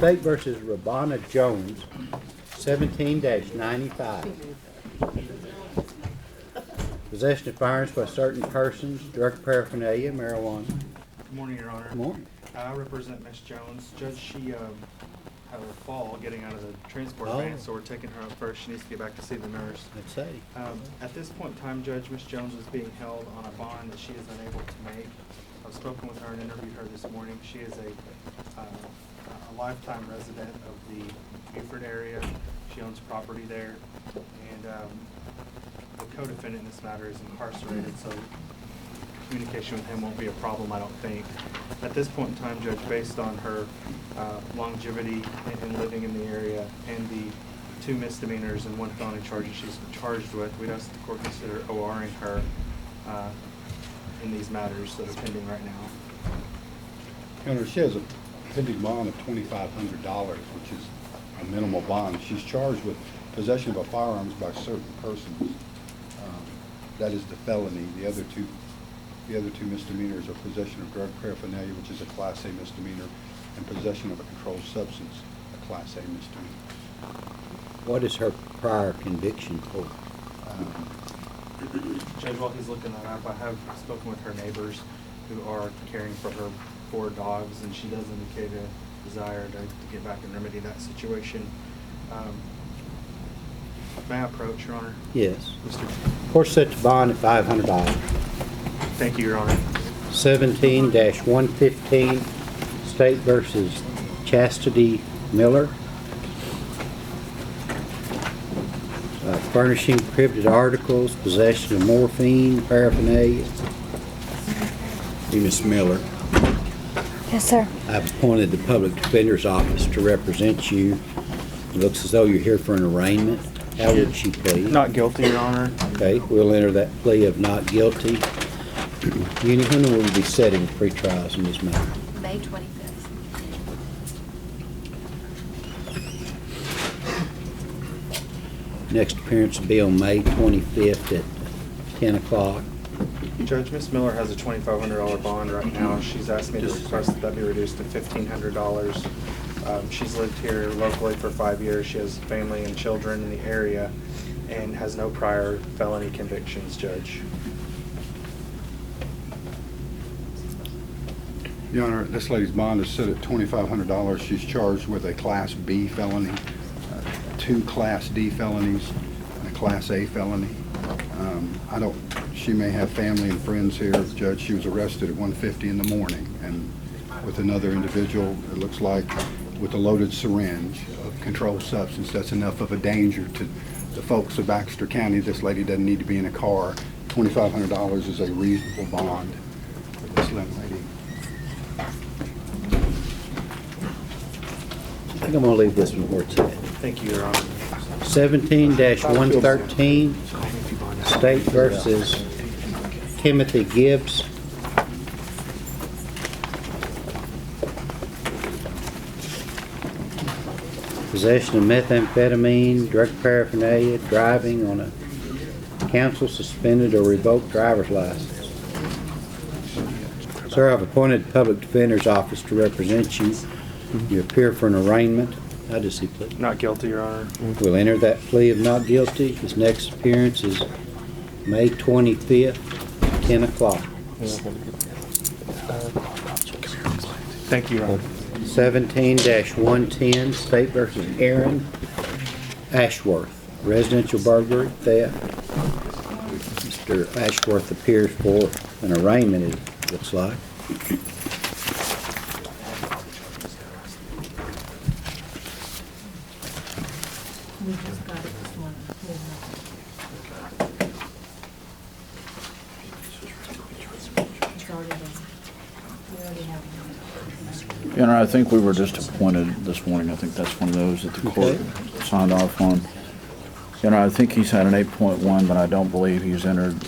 State versus Rabonna Jones, 17-95. Possession of firearms by certain persons, drug paraphernalia, marijuana. Good morning, Your Honor. Good morning. I represent Miss Jones. Judge, she had a fall getting out of the transport van, so we're taking her up first. She needs to get back to see the nurse. Let's see. At this point in time, Judge, Miss Jones is being held on a bond that she is unable to make. I've spoken with her and interviewed her this morning. She is a lifetime resident of the Beaufort area. She owns property there, and the co-defendant in this matter is incarcerated, so communication with him won't be a problem, I don't think. At this point in time, Judge, based on her longevity in living in the area and the 2 misdemeanors and 1 felony charge that she's charged with, we'd ask the court consider ORing her in these matters that are pending right now. Your Honor, she has a pending bond of $2,500, which is a minimal bond. She's charged with possession of a firearms by certain persons. That is the felony. The other two misdemeanors are possession of drug paraphernalia, which is a Class A misdemeanor, and possession of a controlled substance, a Class A misdemeanor. What is her prior conviction for? Judge, while he's looking that up, I have spoken with her neighbors who are caring for her 4 dogs, and she does indicate a desire to get back and remedy that situation. May I approach, Your Honor? Yes. Mr. Court set the bond at $500. Thank you, Your Honor. 17-115, State versus Chastity Miller. Furnishing prohibited articles, possession of morphine, paraphernalia. Miss Miller, Yes, sir. I've appointed the Public Defender's Office to represent you. It looks as though you're here for an arraignment. How would she plead? Not guilty, Your Honor. Okay, we'll enter that plea of not guilty. When will we be setting pre-trials in this matter? May 25th. Next appearance will be on May 25th at 10 o'clock. Judge, Miss Miller has a $2,500 bond right now. She's asked me to request that be reduced to $1,500. She's lived here locally for 5 years. She has family and children in the area and has no prior felony convictions, Judge. Your Honor, this lady's bond is set at $2,500. She's charged with a Class B felony, 2 Class D felonies, and a Class A felony. She may have family and friends here. Judge, she was arrested at 1:50 in the morning, and with another individual, it looks like, with a loaded syringe of controlled substance. That's enough of a danger to the folks of Baxter County. This lady doesn't need to be in a car. $2,500 is a reasonable bond for this young lady. I think I'm gonna leave this one where it's at. Thank you, Your Honor. 17-113, State versus Timothy Gibbs. Possession of methamphetamine, drug paraphernalia, driving on a counsel suspended or revoked driver's license. Sir, I've appointed the Public Defender's Office to represent you. You appear for an arraignment. How does he plead? Not guilty, Your Honor. We'll enter that plea of not guilty. His next appearance is May 25th, 10 o'clock. Thank you, Your Honor. 17-110, State versus Aaron Ashworth, residential burglary, theft. Mr. Ashworth appears for an arraignment, it looks like. We just got it this morning. It's already done. We already have it. Your Honor, I think we were just appointed this morning. I think that's one of those that the court signed off on. Your Honor, I think he's had an 8.1, but I don't believe he's entered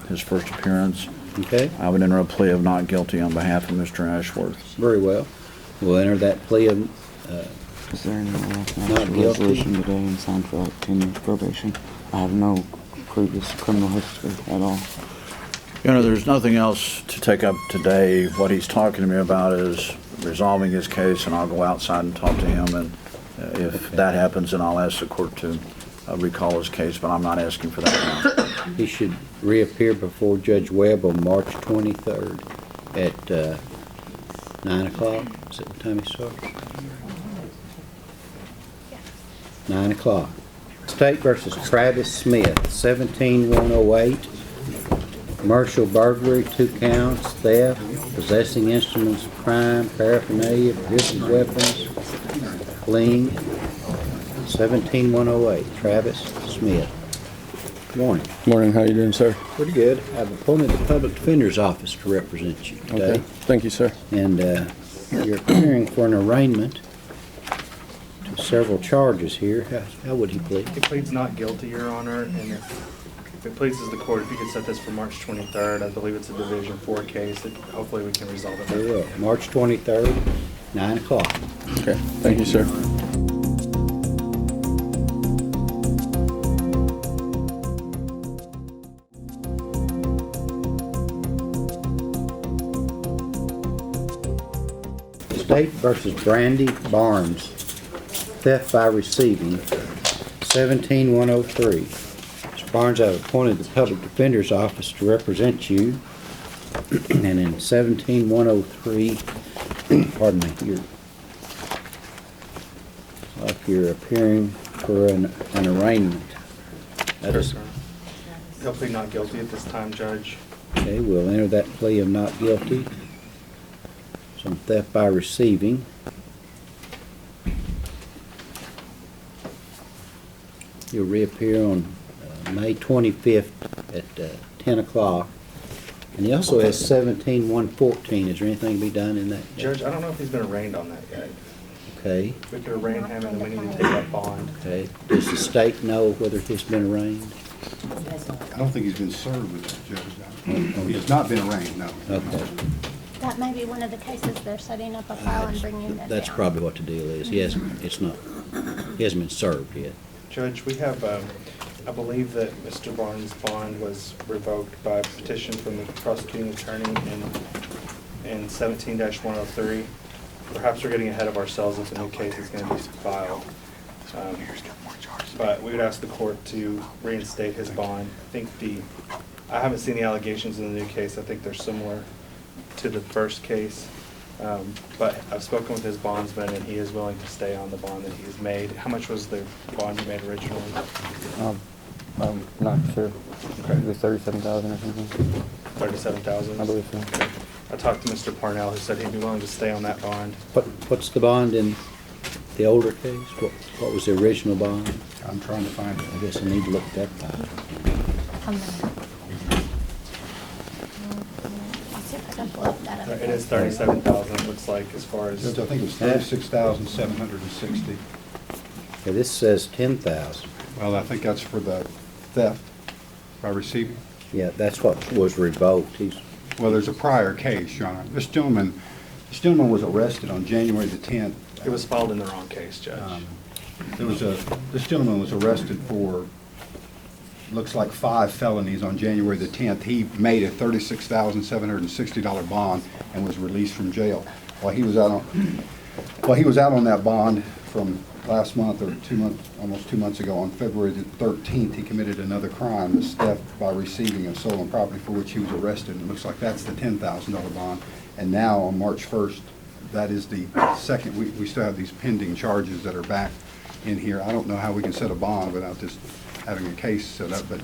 his first appearance. Okay, I would enter a plea of not guilty on behalf of Mr. Ashworth. very well. We'll enter that plea of Is there any Not actual guilty. resolution today and signed for like 10 years probation? I have no previous criminal history at all. Your Honor, there's nothing else to take up today. What he's talking to me about is resolving his case, and I'll go outside and talk to him, and if that happens, then I'll ask the court to recall his case, but I'm not asking for that now. He should reappear before Judge Webb on March 23rd at 9 o'clock. Is that the time he starts? 9 o'clock. State versus Travis Smith, 17108. Commercial burglary, 2 counts, theft, possessing instruments of crime, paraphernalia, prohibited weapons, fleeing. 17108, Travis Smith. Good morning. Morning, how you doing, sir? Pretty good. I've appointed the Public Defender's Office to represent you today. Okay, thank you, sir. And you're appearing for an arraignment to several charges here. How would he plead? He pleads not guilty, Your Honor, and if it pleases the court, if you could set this for March 23rd, I believe it's a Division 4 case, that hopefully we can resolve it. Very well. March 23rd, 9 o'clock. Okay, thank you, sir. State versus Brandy Barnes, theft by receiving, 17103. Mr. Barnes, I've appointed the Public Defender's Office to represent you. And in 17103, pardon me, you're appearing for an arraignment. That Sure, is- sir. He'll plead not guilty at this time, Judge. Okay, we'll enter that plea of not guilty. Some theft by receiving. You'll reappear on May 25th at 10 o'clock. And he also has 17114. Is there anything to be done in that? Judge, I don't know if he's been arraigned on that yet. Okay, We could arraign him, and then we need to take that bond. okay. Does the state know whether he's been arraigned? I don't think he's been served with that, Judge. He has not been arraigned, no. Okay, That may be one of the cases they're setting up a file and bringing that down. that's probably what the deal is. He hasn't been served yet. Judge, we have, I believe that Mr. Barnes' bond was revoked by petition from the prosecuting attorney in 17-103. Perhaps we're getting ahead of ourselves if a new case is going to be filed. But we would ask the court to reinstate his bond. I haven't seen the allegations in the new case. I think they're similar to the first case. But I've spoken with his bondsman, and he is willing to stay on the bond that he has made. How much was the bond you made originally? I'm not sure. Okay. It was 37,000 or something. 37,000? I believe so. Okay. I talked to Mr. Parnell, who said he'd be willing to stay on that bond. What's the bond in the older case? What was the original bond? I'm trying to find I it. guess I need to look at that file. I'll see if I can pull up that. It is 37,000, it looks like, as far as. Judge, I think it was 36,760. Okay, this says 10,000. Well, I think that's for the theft by receiving. Yeah, that's what was revoked. Well, there's a prior case, Your Honor. This gentleman was arrested on January the 10th. It was filed in the wrong case, Judge. This gentleman was arrested for, looks like 5 felonies on January the 10th. He made a $36,760 bond and was released from jail. While he was out on that bond from last month or almost 2 months ago, on February the 13th, he committed another crime, this theft by receiving of stolen property, for which he was arrested. And it looks like that's the $10,000 bond. And now on March 1st, that is the second. We still have these pending charges that are back in here. I don't know how we can set a bond without just having a case set up, but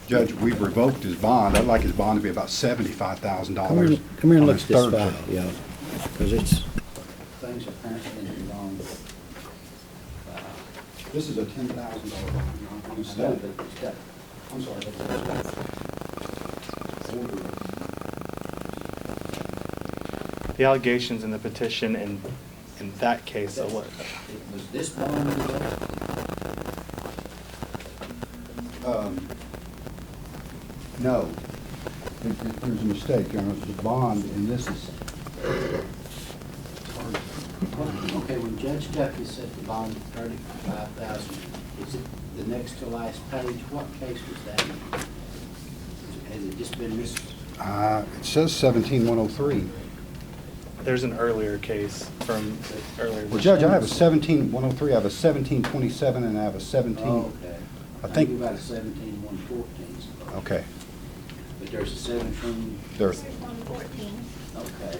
Judge, we've revoked his bond. I'd like his bond to be about $75,000. Come here and look on at his this third file, charge. yeah, because it's, things apparently in the wrong. This is a $10,000 bond. Instead of it, I'm sorry. The allegations in the petition in that case, Was this bond revoked? No. There's a mistake, Your Honor. There's a bond, and this is. Okay, when Judge Duffy set the bond at 35,000, is it the next to last page? What case was that? Has it just been missed? It says 17103. There's an earlier case from earlier. Well, Judge, I have a 17-103, I have a 17-27, and I have a 17. Okay. I think- You got a 17-114. Okay. But there's a 17, There's, There's 114. okay.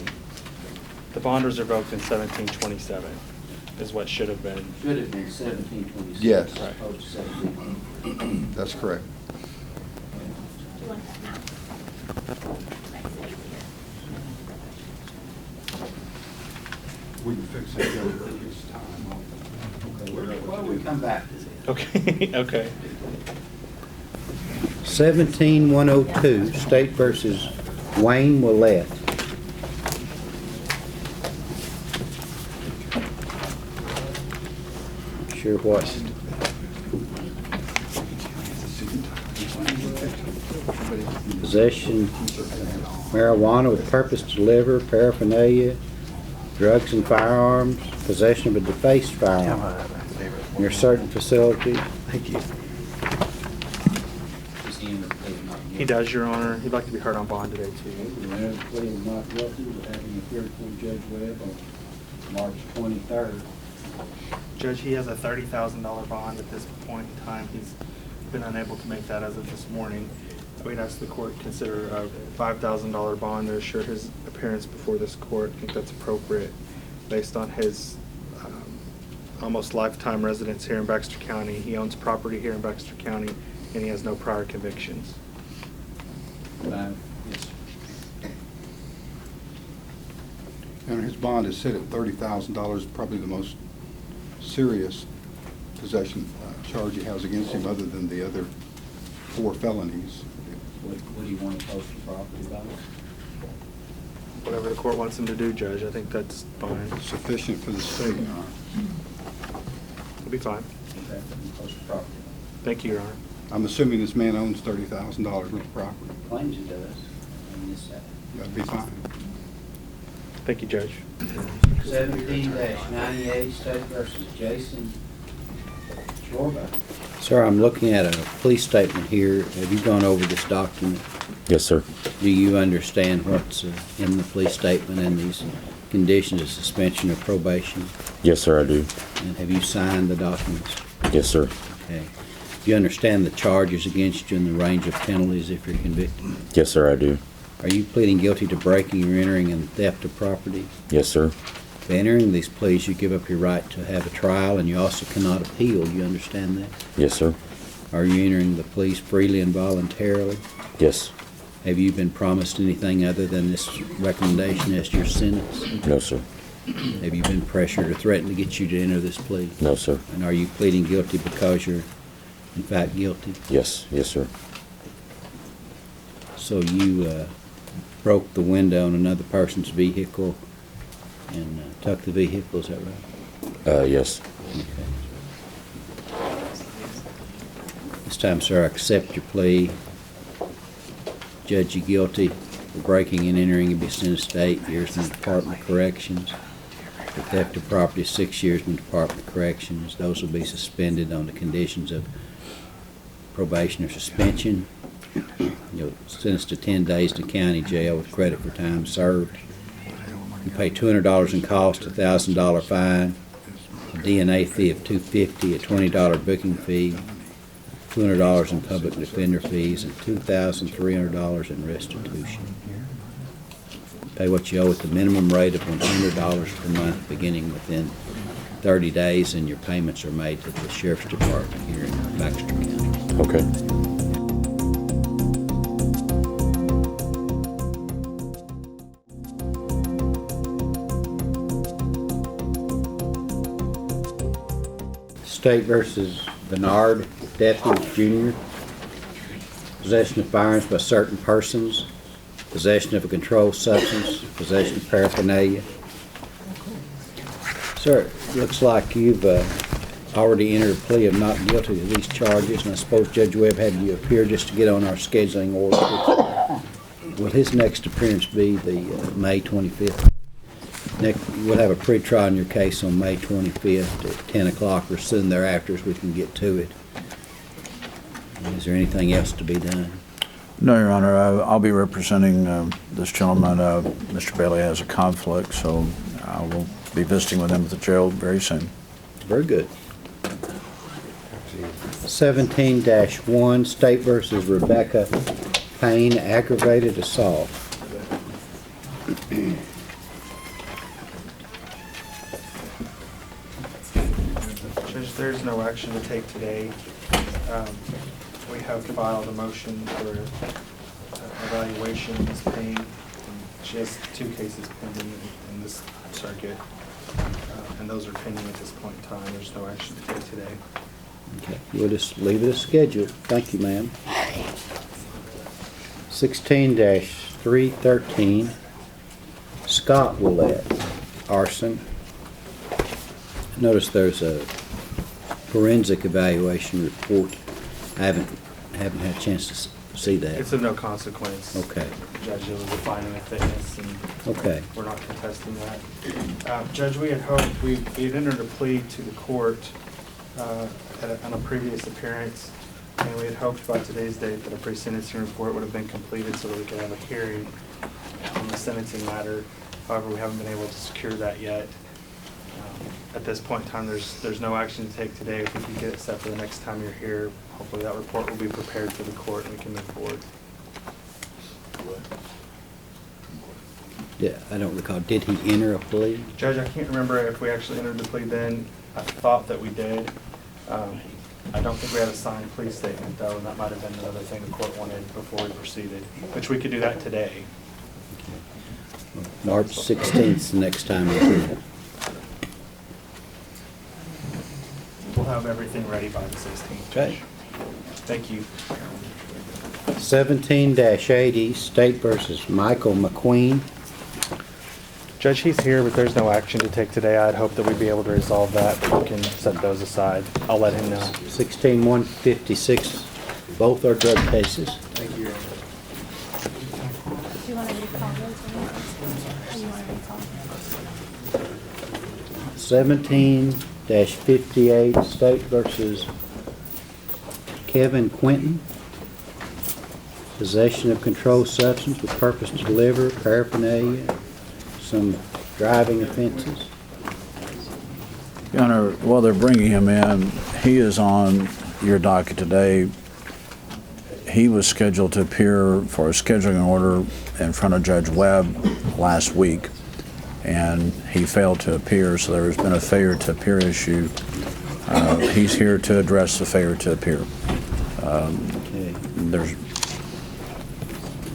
The bond was revoked in 1727 is what should have been. Should have been 17-26. Yes. As opposed to 17. that's correct. Do you want that now? We can fix it, Judge, at this time. Well, we come back to this. Okay, okay. 17-102, State versus Wayne Wlette. Sure what? Possession marijuana with purpose to deliver, paraphernalia, drugs and firearms, possession of a defaced firearm near certain facility. Thank you. He does, Your Honor. He'd like to be heard on bond today, too. Pleading not guilty, but having appeared before Judge Webb on March 23rd. Judge, he has a $30,000 bond at this point in time. He's been unable to make that as of this morning. We'd ask the court to consider a $5,000 bond to assure his appearance before this court. I think that's appropriate based on his almost lifetime residence here in Baxter County. He owns property here in Baxter County, and he has no prior convictions. Yes. And his bond is set at $30,000, probably the most serious possession charge he has against him, other than the other 4 felonies. What do you want to post the property value? Whatever the court wants him to do, Judge, I think that's fine. Sufficient for the state. It'll be fine. Okay, post the property. Thank you, Your Honor. I'm assuming this man owns $30,000 worth of property. Claims it does. And this, That'd be fine. Thank you, Judge. 17-98, State versus Jason Chorba. Sir, I'm looking at a police statement here. Have you gone over this document? Yes, sir. Do you understand what's in the police statement and these conditions of suspension or probation? Yes, sir, I do. And have you signed the documents? Yes, sir. Okay. Do you understand the charges against you and the range of penalties if you're convicted? Yes, sir, I do. Are you pleading guilty to breaking or entering and theft of property? Yes, sir. By entering these pleas, you give up your right to have a trial, and you also cannot appeal. You understand that? Yes, sir. Are you entering the pleas freely and voluntarily? Yes. Have you been promised anything other than this recommendation as your sentence? No, sir. Have you been pressured or threatened to get you to enter this plea? No, sir. And are you pleading guilty because you're in fact guilty? Yes. Yes, sir. So you broke the window on another person's vehicle and took the vehicle, is that right? Yes. Okay. This time, sir, I accept your plea. Judge you guilty for breaking and entering and be sentenced to 8 years in the Department of Corrections. For theft of property, 6 years in the Department of Corrections. Those will be suspended on the conditions of probation or suspension. You're sentenced to 10 days to county jail with credit for time served. You pay $200 in cost, a $1,000 fine, a DNA fee of $250, a $20 booking fee, $200 in public defender fees, and $2,300 in restitution. Pay what you owe at the minimum rate of $100 per month, beginning within 30 days, and your payments are made to the Sheriff's Department here in Baxter County. Okay. State versus Bernard Deathridge Jr. Possession of firearms by certain persons, possession of a controlled substance, possession of paraphernalia. Sir, it looks like you've already entered a plea of not guilty to these charges, and I suppose Judge Webb had you appear just to get on our scheduling order. Will his next appearance be the May 25th? We'll have a pre-trial in your case on May 25th at 10 o'clock or soon thereafter, as we can get to it. Is there anything else to be done? No, Your Honor, I'll be representing this gentleman. Mr. Bailey has a conflict, so I will be visiting with him at the jail very soon. Very good. 17-1, State versus Rebecca Payne, aggravated assault. Judge, there's no action to take today. We have filed a motion for evaluation of Ms. Payne. She has 2 cases pending in this circuit, and those are pending at this point in time. There's no action to take today. Okay, we'll just leave it as scheduled. Thank you, ma'am. 16-313, Scott Wlette, arson. Notice there's a forensic evaluation report. I haven't had a chance to see that. It's of no consequence. Okay. Judge, it was a finding of fitness, and Okay. we're not contesting that. Judge, we had hoped, we had entered a plea to the court on a previous appearance, and we had hoped by today's date that a pre-sentencing report would have been completed so that we could have a hearing on the sentencing matter. However, we haven't been able to secure that yet. At this point in time, there's no action to take today. If we can get it set for the next time you're here, hopefully that report will be prepared for the court and we can move forward. Yeah, I don't recall. Did he enter a plea? Judge, I can't remember if we actually entered the plea then. I thought that we did. I don't think we had a signed plea statement though, and that might have been another thing the court wanted before we proceeded, which we could do that today. March 16th, the next time we're here. We'll have everything ready by the 16th. Okay. Thank you. 17-80, State versus Michael McQueen. Judge, he's here, but there's no action to take today. I'd hope that we'd be able to resolve that. We can set those aside. I'll let him know. 16-156, both are drug cases. Thank you. Do you want to recall those? Or you want to recall? 17-58, State versus Kevin Quinton. Possession of controlled substance with purpose to deliver, paraphernalia, some driving offenses. Your Honor, while they're bringing him in, he is on your docket today. He was scheduled to appear for a scheduling order in front of Judge Webb last week, and he failed to appear, so there has been a failure to appear issue. He's here to address the failure to appear. Okay.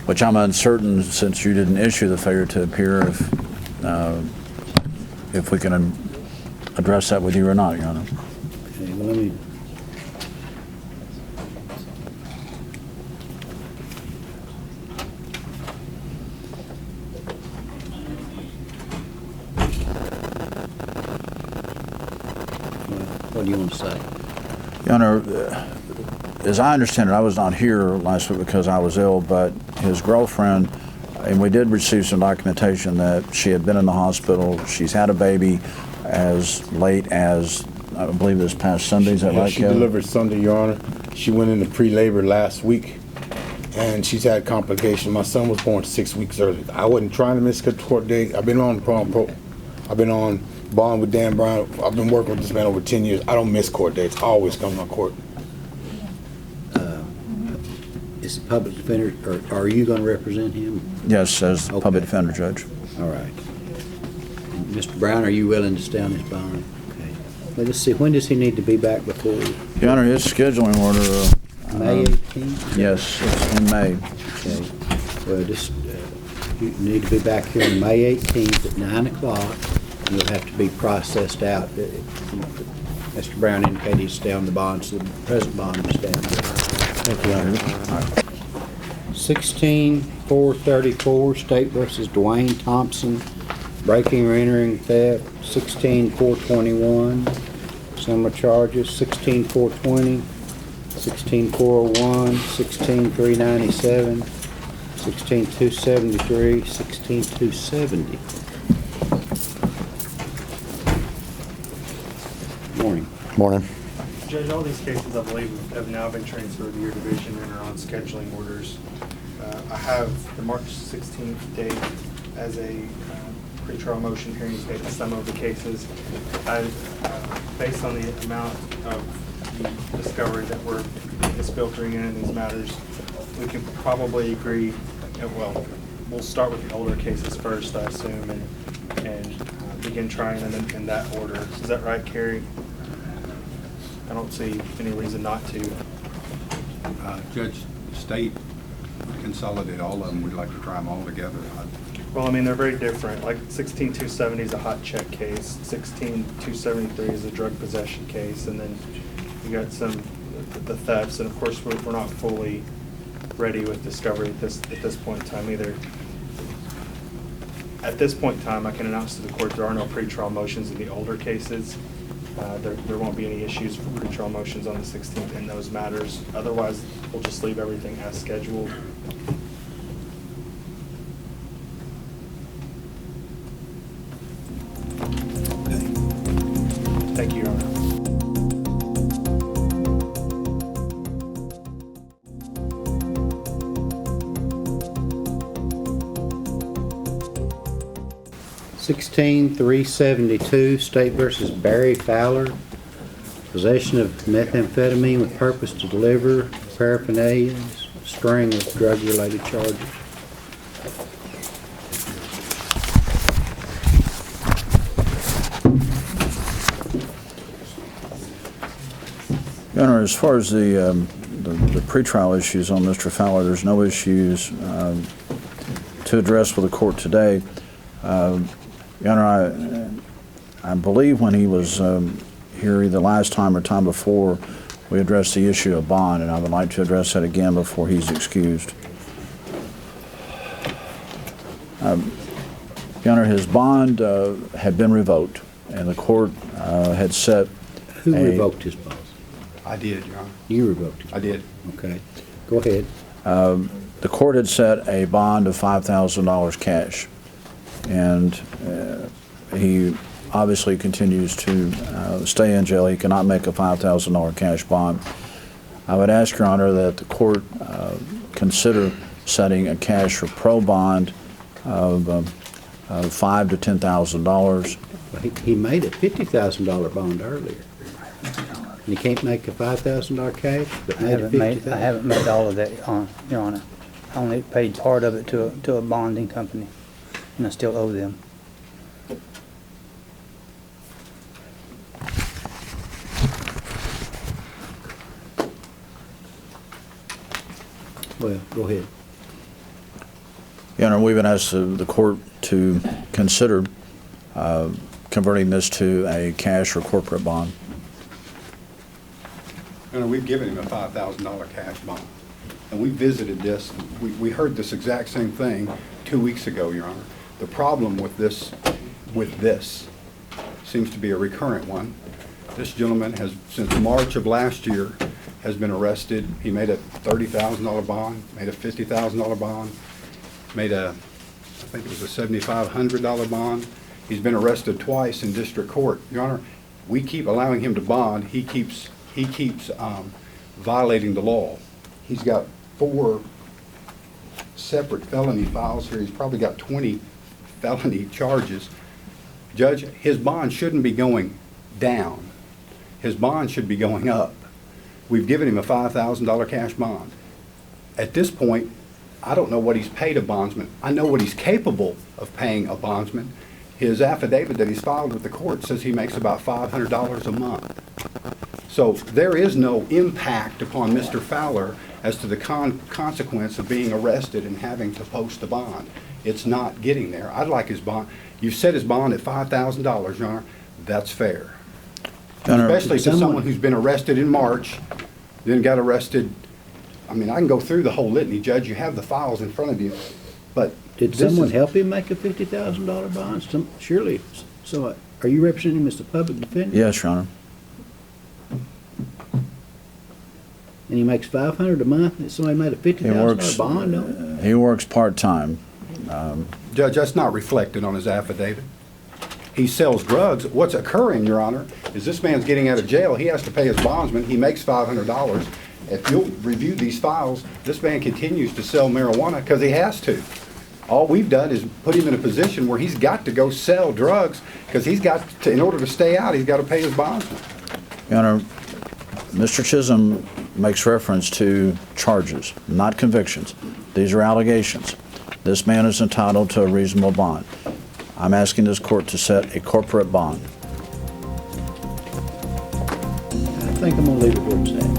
Which I'm uncertain, since you didn't issue the failure to appear, if we can address that with you or not, Your Honor. Okay, well, let me... What do you want to say? Your Honor, as I understand it, I was not here last week because I was ill, but his girlfriend, and we did receive some documentation that she had been in the hospital. She's had a baby as late as, I believe, this past Sunday. Is that right, She Kevin? delivered Sunday, Your Honor. She went into pre-labor last week, and she's had complications. My son was born 6 weeks early. I wasn't trying to miss a court date. I've been on I've been on bond with Dan Brown. I've been working with this man over 10 years. I don't miss court dates. I always come to court. Is the public defender, or are you going to represent him? Yes, as Okay. public defender, Judge. All right. And Mr. Brown, are you willing to stay on this bond? Okay. Well, let's see, when does he need to be back before you? Your Honor, his scheduling order, May 18th? yes, it's in May. Okay. Well, just, you need to be back here on May 18th at 9 o'clock. You'll have to be processed out. Mr. Brown indicated he'd stay on the bond, so the present bond will stay on there. Thank you, Your Honor. 16-434, State versus Dwayne Thompson, breaking or entering theft. 16-421, similar charges. 16-420, 16-401, 16-397, 16-273, 16-270. Morning. Morning. Judge, all these cases, I believe, have now been transferred to your division and are on scheduling orders. I have the March 16th date as a pretrial motion hearing date in some of the cases. Based on the amount of the discovery that is filtering in these matters, we can probably agree, well, we'll start with the older cases first, I assume, and begin trying them in that order. Is that right, Carrie? I don't see any reason not to. Judge, state, consolidate all of them. We'd like to try them all together. Well, I mean, they're very different. Like 16270 is a hot check case. 16273 is a drug possession case, and then you got the thefts. And of course, we're not fully ready with discovery at this point in time either. At this point in time, I can announce to the court there are no pretrial motions in the older cases. There won't be any issues for pretrial motions on the 16th in those matters. Otherwise, we'll just leave everything as scheduled. Thank you, Your Honor. $16,372, State versus Barry Fowler. Possession of methamphetamine with purpose to deliver, paraphernalia, string of drug-related charges. Your Honor, as far as the pretrial issues on Mr. Fowler, there's no issues to address with the court today. Your Honor, I believe when he was here either last time or time before, we addressed the issue of bond, and I would like to address that again before he's excused. Your Honor, his bond had been revoked, and the court had set Who revoked his bond? I did, Your Honor. You revoked his bond? I did. Okay. Go ahead. The court had set a bond of $5,000 cash, and he obviously continues to stay in jail. He cannot make a $5,000 cash bond. I would ask, Your Honor, that the court consider setting a cash or pro bond of $5,000 to $10,000. Well, he made a $50,000 bond earlier. And he can't make a $5,000 cash, but made a $50,000. I haven't made all of that, Your Honor. I only paid part of it to a bonding company, and I still owe them. Well, go ahead. Your Honor, we would ask the court to consider converting this to a cash or corporate bond. You know, we've given him a $5,000 cash bond. And we visited this, we heard this exact same thing 2 weeks ago, Your Honor. The problem with this seems to be a recurrent one. This gentleman has, since March of last year, has been arrested. He made a $30,000 bond, made a $50,000 bond, made a, I think it was a $7,500 bond. He's been arrested twice in district court. Your Honor, we keep allowing him to bond. He keeps violating the law. He's got 4 separate felony files here. He's probably got 20 felony charges. Judge, his bond shouldn't be going down. His bond should be going up. We've given him a $5,000 cash bond. At this point, I don't know what he's paid a bondsman. I know what he's capable of paying a bondsman. His affidavit that he's filed with the court says he makes about $500 a month. So there is no impact upon Mr. Fowler as to the consequence of being arrested and having to post a bond. It's not getting there. I'd like his bond. You set his bond at $5,000, Your Honor. That's fair. Especially to someone who's been arrested in March, then got arrested. I mean, I can go through the whole litany, Judge. You have the files in front of you. But did someone help him make a $50,000 bond? Surely. So are you representing him as the public defender? Yes, Your Honor. And he makes $500 a month, and somebody made a $50,000 bond on it? He works part-time. Judge, that's not reflected on his affidavit. he sells drugs. What's occurring, Your Honor, is this man's getting out of jail. He has to pay his bondsman. He makes $500. If you'll review these files, this man continues to sell marijuana because he has to. All we've done is put him in a position where he's got to go sell drugs because he's got to, in order to stay out, he's got to pay his bondsman. Your Honor, Mr. Chisholm makes reference to charges, not convictions. These are allegations. This man is entitled to a reasonable bond. I'm asking this court to set a corporate bond. I think I'm gonna leave it where it's at.